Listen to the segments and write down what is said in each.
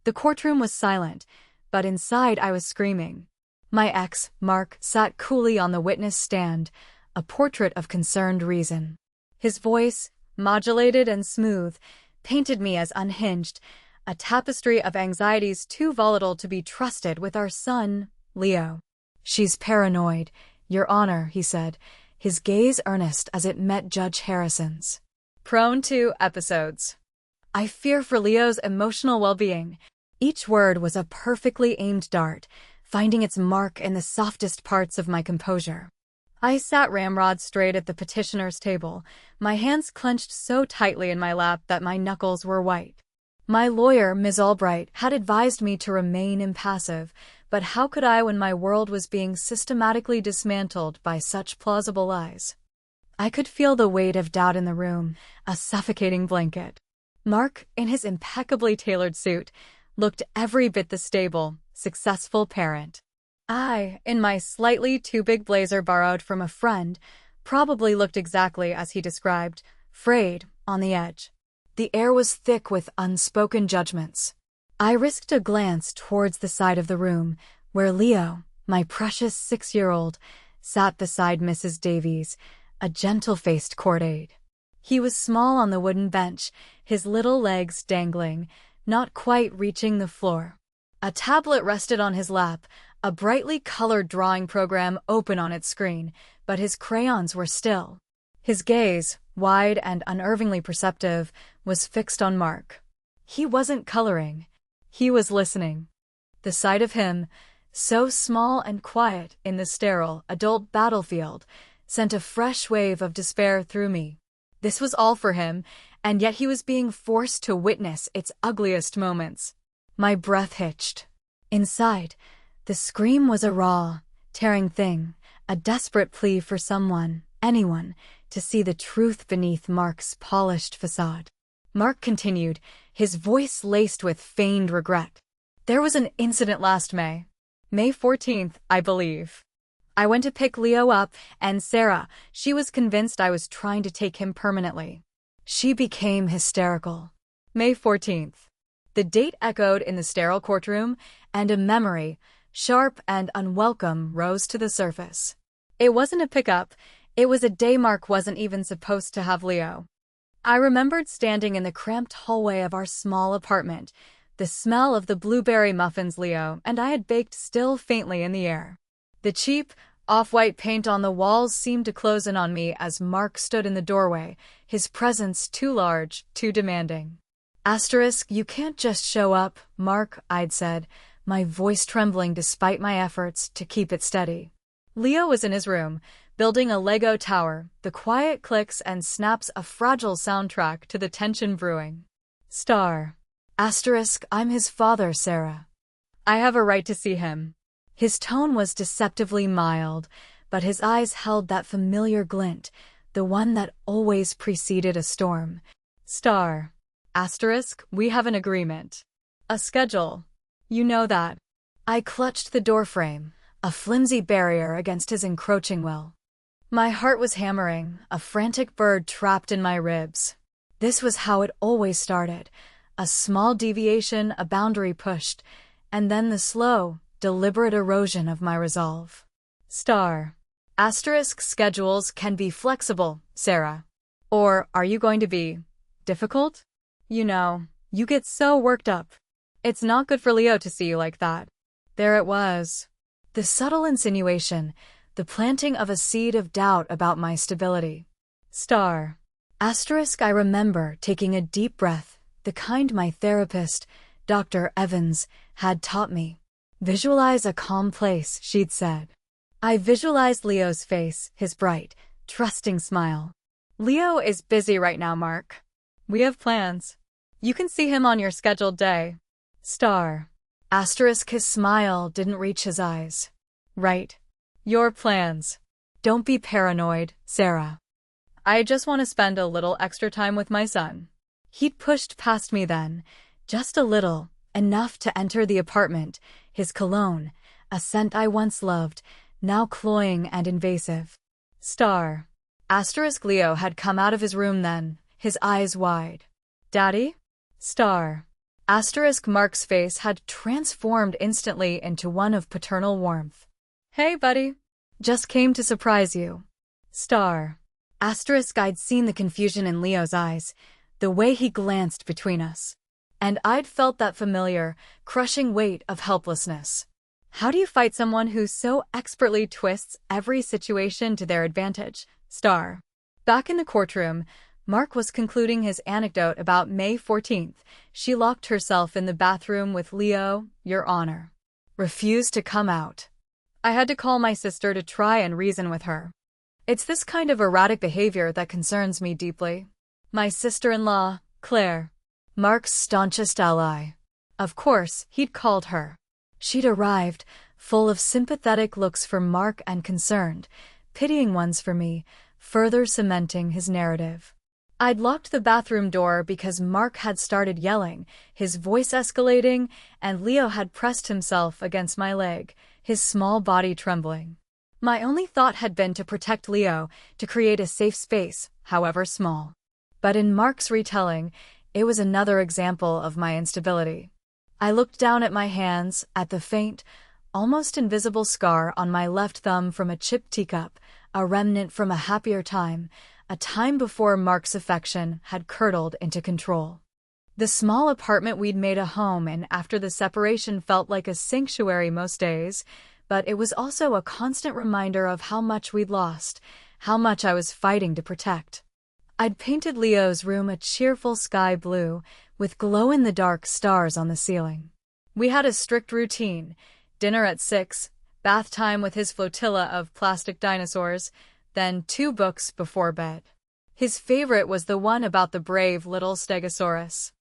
The courtroom was silent, but inside I was screaming. My ex, Mark, sat coolly on the witness stand, a portrait of concerned reason. His voice, modulated and smooth, painted me as unhinged, a tapestry of anxieties too volatile to be trusted with our son, Leo. "She's paranoid, Your Honor," he said, his gaze earnest as it met Judge Harrison's. "Prone to episodes. I fear for Leo's emotional well-being." Each word was a perfectly aimed dart, finding its mark in the softest parts of my composure. I sat ramrod straight at the petitioner's table, my hands clenched so tightly in my lap that my knuckles were white. My lawyer, Ms. Albright, had advised me to remain impassive, but how could I when my world was being systematically dismantled by such plausible lies? I could feel the weight of doubt in the room, a suffocating blanket. Mark, in his impeccably tailored suit, looked every bit the stable, successful parent. I, in my slightly too big blazer borrowed from a friend, probably looked exactly as he described, frayed, on the edge. The air was thick with unspoken judgments. I risked a glance towards the side of the room, where Leo, my precious 6-year-old, sat beside Mrs. Davies, a gentle-faced court aide. He was small on the wooden bench, his little legs dangling, not quite reaching the floor. A tablet rested on his lap, a brightly colored drawing program open on its screen, but his crayons were still. His gaze, wide and unnervingly perceptive, was fixed on Mark. He wasn't coloring. He was listening. The sight of him, so small and quiet in the sterile, adult battlefield, sent a fresh wave of despair through me. This was all for him, and yet he was being forced to witness its ugliest moments. My breath hitched. Inside, the scream was a raw, tearing thing, a desperate plea for someone, anyone, to see the truth beneath Mark's polished facade. Mark continued, his voice laced with feigned regret. "There was an incident last May 14th, I believe. I went to pick Leo up, and Sarah, she was convinced I was trying to take him permanently. She became hysterical. May 14th. The date echoed in the sterile courtroom, and a memory, sharp and unwelcome, rose to the surface. It wasn't a pickup. It was a day Mark wasn't even supposed to have Leo. I remembered standing in the cramped hallway of our small apartment, the smell of the blueberry muffins Leo and I had baked still faintly in the air. The cheap, off-white paint on the walls seemed to close in on me as Mark stood in the doorway, his presence too large, too demanding. "You can't just show up, Mark," I'd said, my voice trembling despite my efforts to keep it steady. Leo was in his room, building a Lego tower, the quiet clicks and snaps a fragile soundtrack to the tension brewing. "I'm his father, Sarah. I have a right to see him." His tone was deceptively mild, but his eyes held that familiar glint, the one that always preceded a storm. "We have an agreement. A schedule. You know that." I clutched the doorframe, a flimsy barrier against his encroaching will. My heart was hammering, a frantic bird trapped in my ribs. This was how it always started. A small deviation, a boundary pushed, and then the slow, deliberate erosion of my resolve. Schedules can be flexible, Sarah. Or are you going to be difficult? You know, you get so worked up. It's not good for Leo to see you like that. There it was. The subtle insinuation, the planting of a seed of doubt about my stability. I remember taking a deep breath, the kind my therapist, Dr. Evans, had taught me. "Visualize a calm place," she'd said. I visualized Leo's face, his bright, trusting smile. "Leo is busy right now, Mark. We have plans. You can see him on your scheduled day." His smile didn't reach his eyes. "Right. Your plans. Don't be paranoid, Sarah. I just want to spend a little extra time with my son." He'd pushed past me then, just a little, enough to enter the apartment, his cologne, a scent I once loved, now cloying and invasive. Leo had come out of his room then, his eyes wide. "Daddy?" Mark's face had transformed instantly into one of paternal warmth. "Hey, buddy. Just came to surprise you. Star." I'd seen the confusion in Leo's eyes, the way he glanced between us. And I'd felt that familiar, crushing weight of helplessness. How do you fight someone who so expertly twists every situation to their advantage? Star. Back in the courtroom, Mark was concluding his anecdote about May 14th. She locked herself in the bathroom with Leo, Your Honor. Refused to come out. I had to call my sister to try and reason with her. It's this kind of erratic behavior that concerns me deeply. My sister-in-law, Claire, Mark's staunchest ally. Of course, he'd called her. She'd arrived, full of sympathetic looks for Mark and concerned, pitying ones for me, further cementing his narrative. I'd locked the bathroom door because Mark had started yelling, his voice escalating, and Leo had pressed himself against my leg, his small body trembling. My only thought had been to protect Leo, to create a safe space, however small. But in Mark's retelling, it was another example of my instability. I looked down at my hands, at the faint, almost invisible scar on my left thumb from a chipped teacup, a remnant from a happier time, a time before Mark's affection had curdled into control. The small apartment we'd made a home in after the separation felt like a sanctuary most days, but it was also a constant reminder of how much we'd lost, how much I was fighting to protect. I'd painted Leo's room a cheerful sky blue, with glow-in-the-dark stars on the ceiling. We had a strict routine: dinner at 6, bath time with his flotilla of plastic dinosaurs, then 2 books before bed. His favorite was the one about the brave little stegosaurus.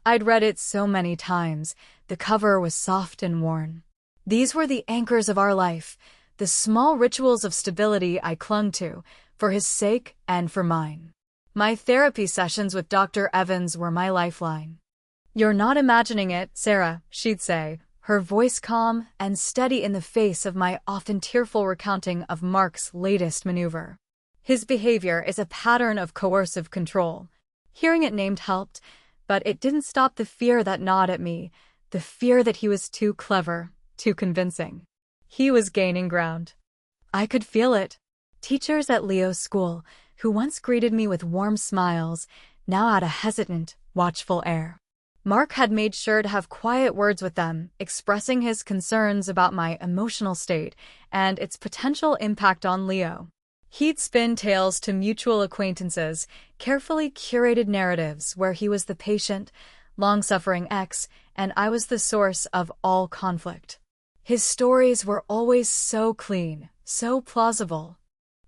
I'd read it so many times, the cover was soft and worn. These were the anchors of our life, the small rituals of stability I clung to, for his sake and for mine. My therapy sessions with Dr. Evans were my lifeline. "You're not imagining it, Sarah," she'd say, her voice calm and steady in the face of my often tearful recounting of Mark's latest maneuver. "His behavior is a pattern of coercive control." Hearing it named helped, but it didn't stop the fear that gnawed at me, the fear that he was too clever, too convincing. He was gaining ground. I could feel it. Teachers at Leo's school, who once greeted me with warm smiles, now had a hesitant, watchful air. Mark had made sure to have quiet words with them, expressing his concerns about my emotional state and its potential impact on Leo. He'd spin tales to mutual acquaintances, carefully curated narratives where he was the patient, long-suffering ex, and I was the source of all conflict. His stories were always so clean, so plausible.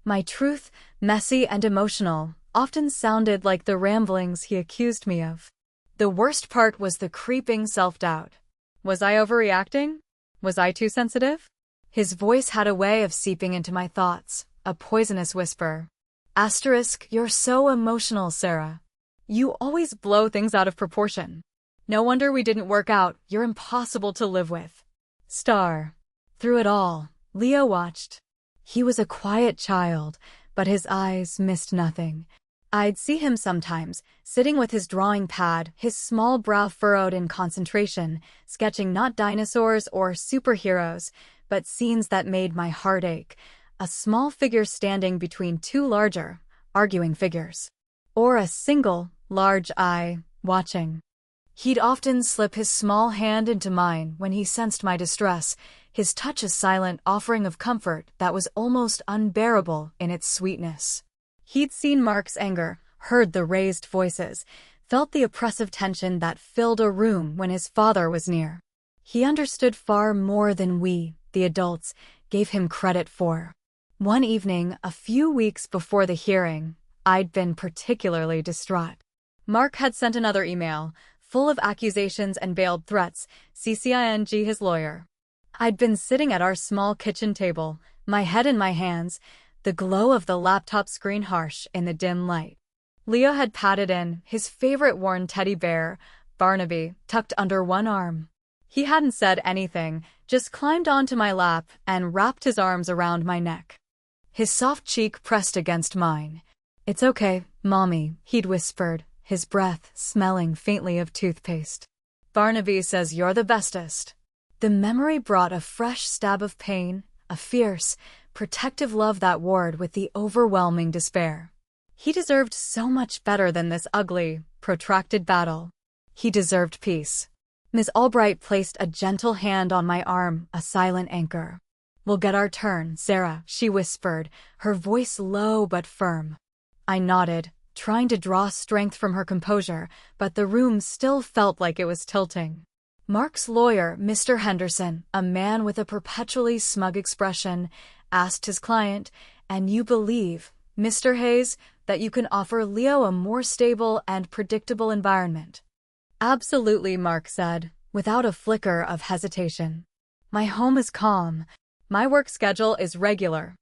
My truth, messy and emotional, often sounded like the ramblings he accused me of. The worst part was the creeping self-doubt. Was I overreacting? Was I too sensitive? His voice had a way of seeping into my thoughts, a poisonous whisper. "You're so emotional, Sarah. You always blow things out of proportion. No wonder we didn't work out, you're impossible to live with." Star. Through it all, Leo watched. He was a quiet child, but his eyes missed nothing. I'd see him sometimes, sitting with his drawing pad, his small brow furrowed in concentration, sketching not dinosaurs or superheroes, but scenes that made my heart ache. A small figure standing between 2 larger, arguing figures. Or a single, large eye, watching. He'd often slip his small hand into mine when he sensed my distress, his touch a silent offering of comfort that was almost unbearable in its sweetness. He'd seen Mark's anger, heard the raised voices, felt the oppressive tension that filled a room when his father was near. He understood far more than we, the adults, gave him credit for. One evening, a few weeks before the hearing, I'd been particularly distraught. Mark had sent another email, full of accusations and veiled threats, CCING his lawyer. I'd been sitting at our small kitchen table, my head in my hands, the glow of the laptop screen harsh in the dim light. Leo had patted in, his favorite worn teddy bear, Barnaby, tucked under one arm. He hadn't said anything, just climbed onto my lap and wrapped his arms around my neck. His soft cheek pressed against mine. "It's okay, Mommy," he'd whispered, his breath smelling faintly of toothpaste. Barnaby says you're the bestest. The memory brought a fresh stab of pain, a fierce, protective love that warred with the overwhelming despair. He deserved so much better than this ugly, protracted battle. He deserved peace. Miss Albright placed a gentle hand on my arm, a silent anchor. We'll get our turn, Sarah, she whispered, her voice low but firm. I nodded, trying to draw strength from her composure, but the room still felt like it was tilting. Mark's lawyer, Mr. Henderson, a man with a perpetually smug expression, asked his client, "And you believe, Mr. Hayes, that you can offer Leo a more stable and predictable environment?" "Absolutely," Mark said, without a flicker of hesitation. "My home is calm. My work schedule is regular.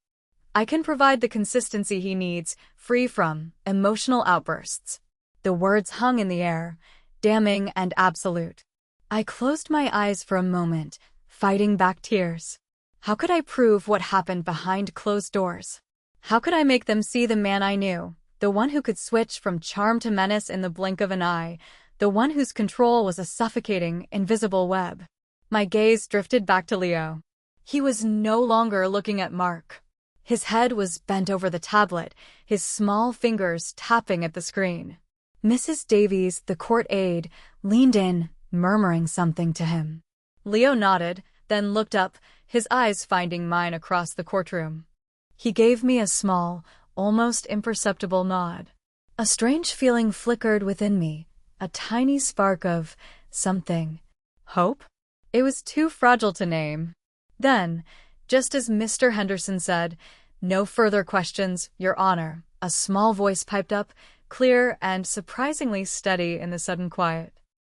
I can provide the consistency he needs, free from emotional outbursts." The words hung in the air, damning and absolute. I closed my eyes for a moment, fighting back tears. How could I prove what happened behind closed doors? How could I make them see the man I knew, the one who could switch from charm to menace in the blink of an eye, the one whose control was a suffocating, invisible web? My gaze drifted back to Leo. He was no longer looking at Mark. His head was bent over the tablet, his small fingers tapping at the screen. Mrs. Davies, the court aide, leaned in, murmuring something to him. Leo nodded, then looked up, his eyes finding mine across the courtroom. He gave me a small, almost imperceptible nod. A strange feeling flickered within me, a tiny spark of something. Hope? It was too fragile to name. Then, just as Mr. Henderson said, "No further questions, Your Honor," a small voice piped up, clear and surprisingly steady in the sudden quiet.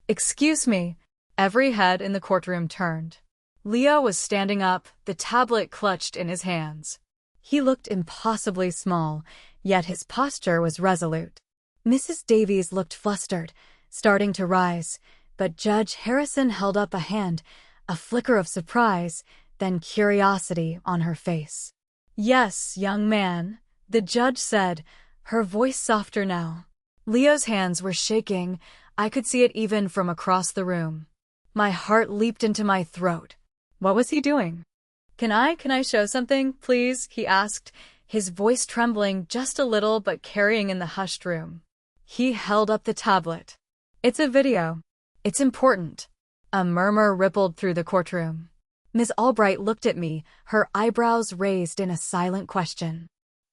"Excuse me." Every head in the courtroom turned. Leo was standing up, the tablet clutched in his hands. He looked impossibly small, yet his posture was resolute. Mrs. Davies looked flustered, starting to rise, but Judge Harrison held up a hand, a flicker of surprise, then curiosity on her face. "Yes, young man," the judge said, her voice softer now. Leo's hands were shaking. I could see it even from across the room. My heart leaped into my throat. What was he doing? Can I show something, please?" he asked, his voice trembling just a little but carrying in the hushed room. He held up the tablet. "It's a video. It's important." A murmur rippled through the courtroom. Miss Albright looked at me, her eyebrows raised in a silent question.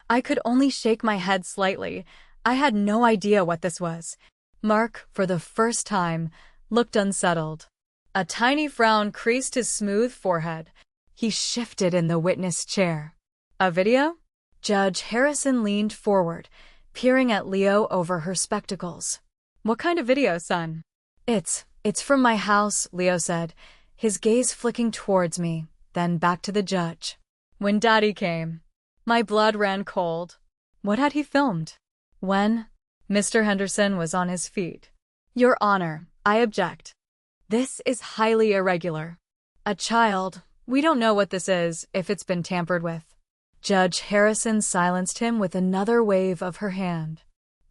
I could only shake my head slightly. I had no idea what this was. Mark, for the first time, looked unsettled. A tiny frown creased his smooth forehead. He shifted in the witness chair. "A video?" Judge Harrison leaned forward, peering at Leo over her spectacles. "What kind of video, son?" It's from my house," Leo said, his gaze flicking towards me, then back to the judge. "When Daddy came." My blood ran cold. What had he filmed? When? Mr. Henderson was on his feet. "Your Honor, I object. This is highly irregular. A child, we don't know what this is, if it's been tampered with." Judge Harrison silenced him with another wave of her hand.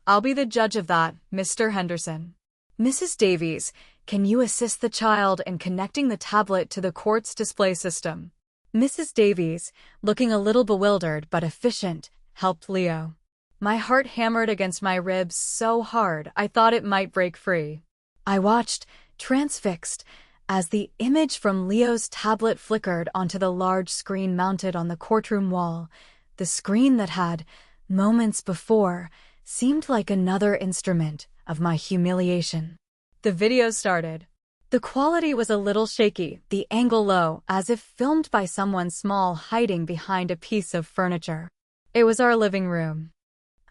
"I'll be the judge of that, Mr. Henderson. Mrs. Davies, can you assist the child in connecting the tablet to the court's display system?" Mrs. Davies, looking a little bewildered but efficient, helped Leo. My heart hammered against my ribs so hard I thought it might break free. I watched, transfixed, as the image from Leo's tablet flickered onto the large screen mounted on the courtroom wall, the screen that had, moments before, seemed like another instrument of my humiliation. The video started. The quality was a little shaky, the angle low, as if filmed by someone small hiding behind a piece of furniture. It was our living room.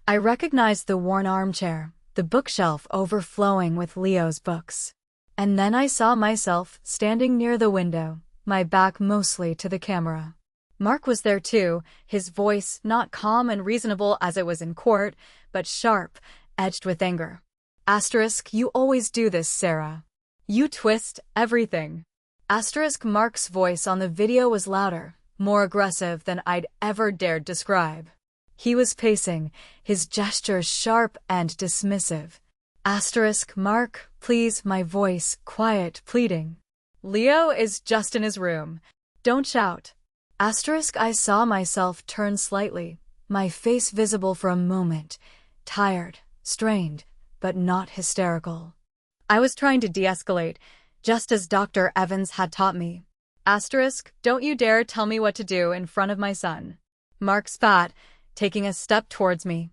I recognized the worn armchair, the bookshelf overflowing with Leo's books. And then I saw myself standing near the window, my back mostly to the camera. Mark was there too, his voice not calm and reasonable as it was in court, but sharp, edged with anger. Asterisk, "You always do this, Sarah. You twist everything." Asterisk, Mark's voice on the video was louder, more aggressive than I'd ever dared describe. He was pacing, his gestures sharp and dismissive. Mark, please, my voice, quiet, pleading. Leo is just in his room. Don't shout. I saw myself turn slightly, my face visible for a moment, tired, strained, but not hysterical. I was trying to de-escalate, just as Dr. Evans had taught me. Don't you dare tell me what to do in front of my son. Mark spat, taking a step towards me.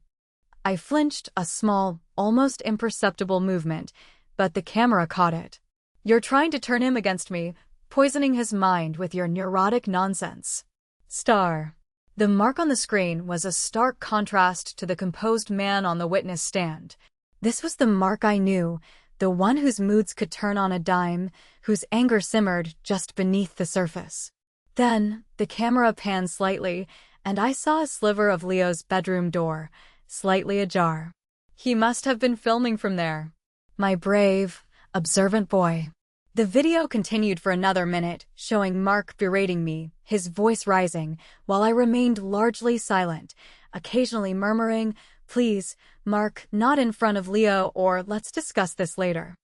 I flinched, a small, almost imperceptible movement, but the camera caught it. You're trying to turn him against me, poisoning his mind with your neurotic nonsense. Star. The mark on the screen was a stark contrast to the composed man on the witness stand. This was the Mark I knew, the one whose moods could turn on a dime, whose anger simmered just beneath the surface. Then, the camera panned slightly, and I saw a sliver of Leo's bedroom door, slightly ajar. He must have been filming from there. My brave, observant boy. The video continued for another minute, showing Mark berating me, his voice rising, while I remained largely silent, occasionally murmuring, "Please, Mark, not in front of Leo, or let's discuss this later."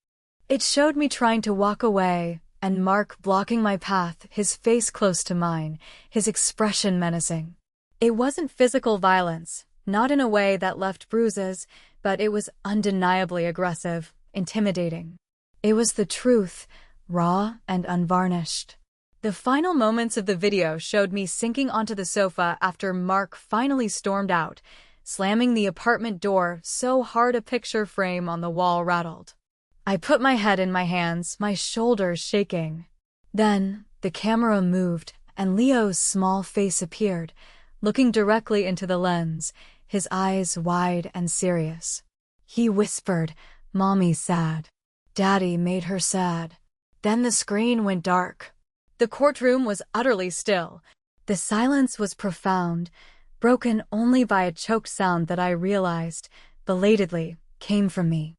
It showed me trying to walk away, and Mark blocking my path, his face close to mine, his expression menacing. It wasn't physical violence, not in a way that left bruises, but it was undeniably aggressive, intimidating. It was the truth, raw and unvarnished. The final moments of the video showed me sinking onto the sofa after Mark finally stormed out, slamming the apartment door so hard a picture frame on the wall rattled. I put my head in my hands, my shoulders shaking. Then, the camera moved, and Leo's small face appeared, looking directly into the lens, his eyes wide and serious. He whispered, "Mommy's sad. Daddy made her sad." Then the screen went dark. The courtroom was utterly still. The silence was profound, broken only by a choked sound that I realized, belatedly, came from me.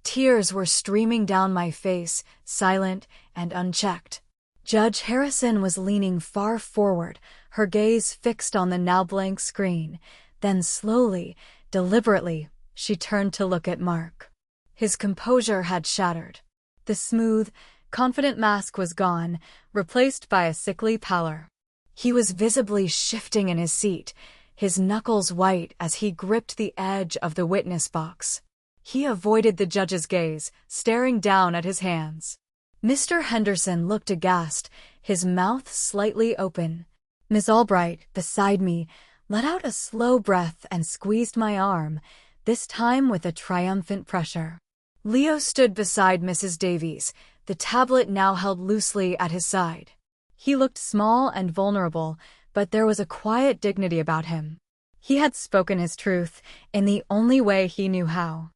Tears were streaming down my face, silent and unchecked. Judge Harrison was leaning far forward, her gaze fixed on the now blank screen. Then slowly, deliberately, she turned to look at Mark. His composure had shattered. The smooth, confident mask was gone, replaced by a sickly pallor. He was visibly shifting in his seat, his knuckles white as he gripped the edge of the witness box. He avoided the judge's gaze, staring down at his hands. Mr. Henderson looked aghast, his mouth slightly open. Miss Albright, beside me, let out a slow breath and squeezed my arm, this time with a triumphant pressure. Leo stood beside Mrs. Davies, the tablet now held loosely at his side. He looked small and vulnerable, but there was a quiet dignity about him. He had spoken his truth, in the only way he knew how.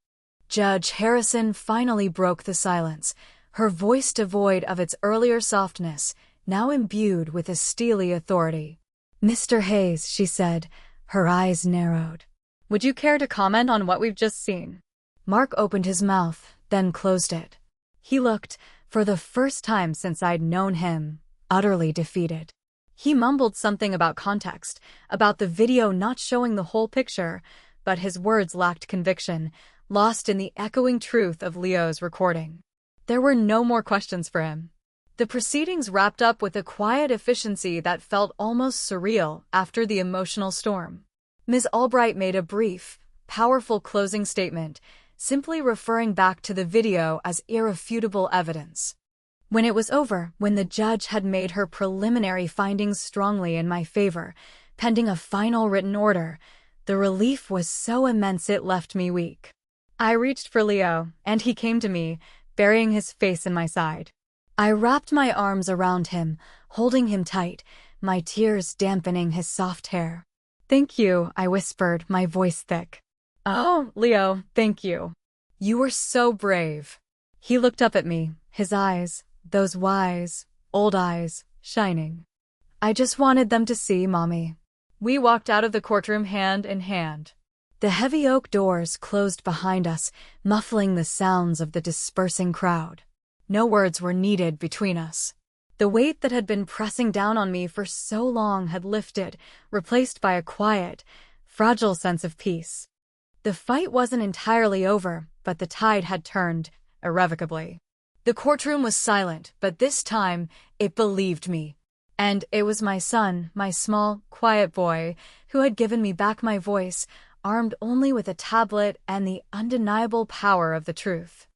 Judge Harrison finally broke the silence, her voice devoid of its earlier softness, now imbued with a steely authority. "Mr. Hayes," she said, her eyes narrowed. "Would you care to comment on what we've just seen?" Mark opened his mouth, then closed it. He looked, for the first time since I'd known him, utterly defeated. He mumbled something about context, about the video not showing the whole picture, but his words lacked conviction, lost in the echoing truth of Leo's recording. There were no more questions for him. The proceedings wrapped up with a quiet efficiency that felt almost surreal after the emotional storm. Ms. Albright made a brief, powerful closing statement, simply referring back to the video as irrefutable evidence. When it was over, when the judge had made her preliminary findings strongly in my favor, pending a final written order, the relief was so immense it left me weak. I reached for Leo, and he came to me, burying his face in my side. I wrapped my arms around him, holding him tight, my tears dampening his soft hair. "Thank you," I whispered, my voice thick. "Oh, Leo, thank you. You were so brave." He looked up at me, his eyes, those wise, old eyes, shining. "I just wanted them to see, Mommy." We walked out of the courtroom hand in hand. The heavy oak doors closed behind us, muffling the sounds of the dispersing crowd. No words were needed between us. The weight that had been pressing down on me for so long had lifted, replaced by a quiet, fragile sense of peace. The fight wasn't entirely over, but the tide had turned, irrevocably. The courtroom was silent, but this time, it believed me. And it was my son, my small, quiet boy, who had given me back my voice, armed only with a tablet and the undeniable power of the truth.